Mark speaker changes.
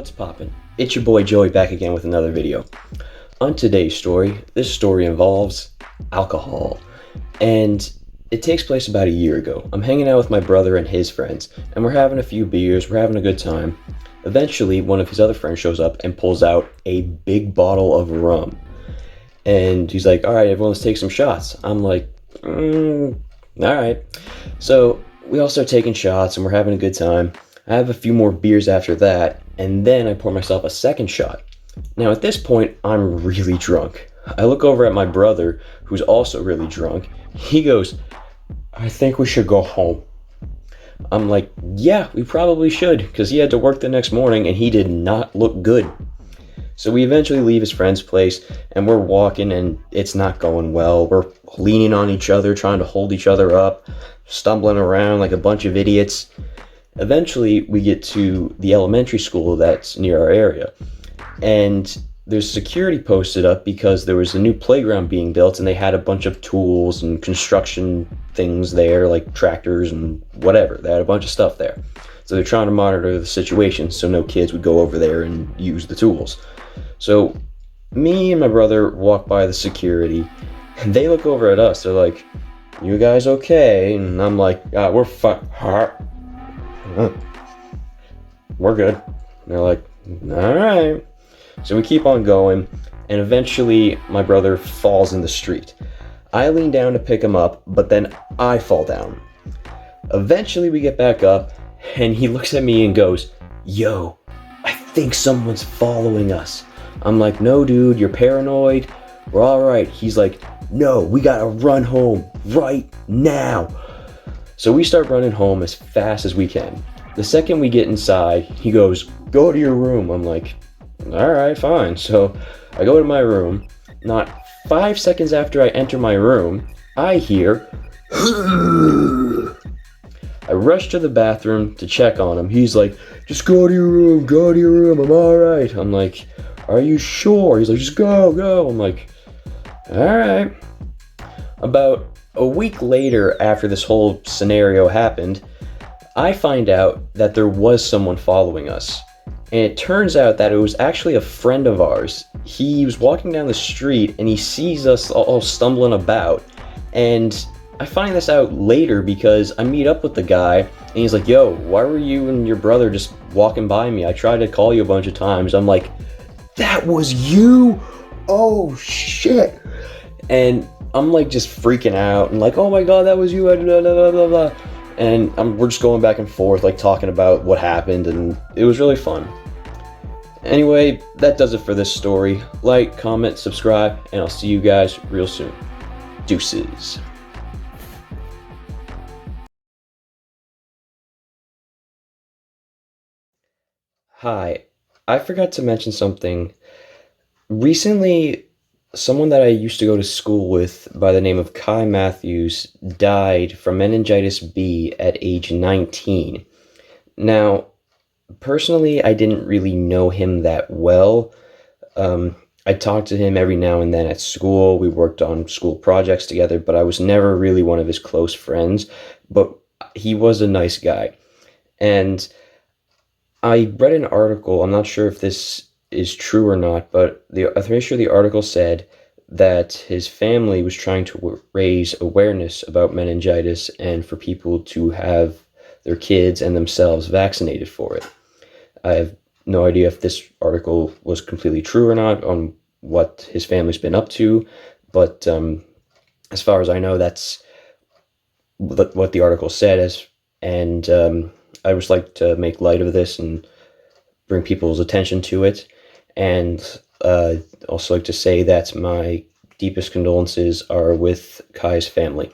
Speaker 1: What's poppin'? It's your boy Joey back again with another video. On today's story, this story involves alcohol, and it takes place about a year ago. I'm hanging out with my brother and his friends, and we're having a few beers, we're having a good time. Eventually, one of his other friends shows up and pulls out a big bottle of rum. And he's like, alright, everyone, let's take some shots. I'm like, alright. So we all start taking shots and we're having a good time. I have a few more beers after that, and then I pour myself a second shot. Now at this point, I'm really drunk. I look over at my brother, who's also really drunk. He goes, I think we should go home. I'm like, yeah, we probably should, because he had to work the next morning and he did not look good. So we eventually leave his friend's place and we're walking and it's not going well. We're leaning on each other, trying to hold each other up, stumbling around like a bunch of idiots. Eventually we get to the elementary school that's near our area, and there's security posted up because there was a new playground being built and they had a bunch of tools and construction things there, like tractors and whatever. They had a bunch of stuff there. So they're trying to monitor the situation so no kids would go over there and use the tools. So me and my brother walk by the security and they look over at us. They're like, you guys okay? And I'm like, we're fine. We're good. And they're like, all right. So we keep on going, and eventually my brother falls in the street. I lean down to pick him up, but then I fall down. Eventually we get back up, and he looks at me and goes, yo, I think someone's following us. I'm like, no dude, you're paranoid. We're all right. He's like, no, we gotta run home right now. So we start running home as fast as we can. The second we get inside, he goes, go to your room. I'm like, all right, fine. So I go to my room. Not 5 seconds after I enter my room, I hear, I rush to the bathroom to check on him. He's like, just go to your room, I'm all right. I'm like, are you sure? He's like, just go. I'm like, all right. About a week later, after this whole scenario happened, I find out that there was someone following us. And it turns out that it was actually a friend of ours. He was walking down the street and he sees us all stumbling about. And I find this out later because I meet up with the guy and he's like, yo, why were you and your brother just walking by me? I tried to call you a bunch of times. I'm like, that was you? Oh shit. And I'm like just freaking out and like, oh my god, that was you, blah, blah, blah, blah. And we're just going back and forth, like talking about what happened, and it was really fun. Anyway, that does it for this story. Like, comment, subscribe, and I'll see you guys real soon. Deuces. Hi, I forgot to mention something. Recently, someone that I used to go to school with by the name of Kai Matthews died from meningitis B at age 19. Now, personally, I didn't really know him that well. I talked to him every now and then at school. We worked on school projects together, but I was never really one of his close friends. But he was a nice guy. And I read an article, I'm not sure if this is true or not, but I'm pretty sure the article said that his family was trying to raise awareness about meningitis and for people to have their kids and themselves vaccinated for it. I have no idea if this article was completely true or not on what his family's been up to, but as far as I know, that's what the article said. And I would like to make light of this and bring people's attention to it. And also like to say that my deepest condolences are with Kai's family.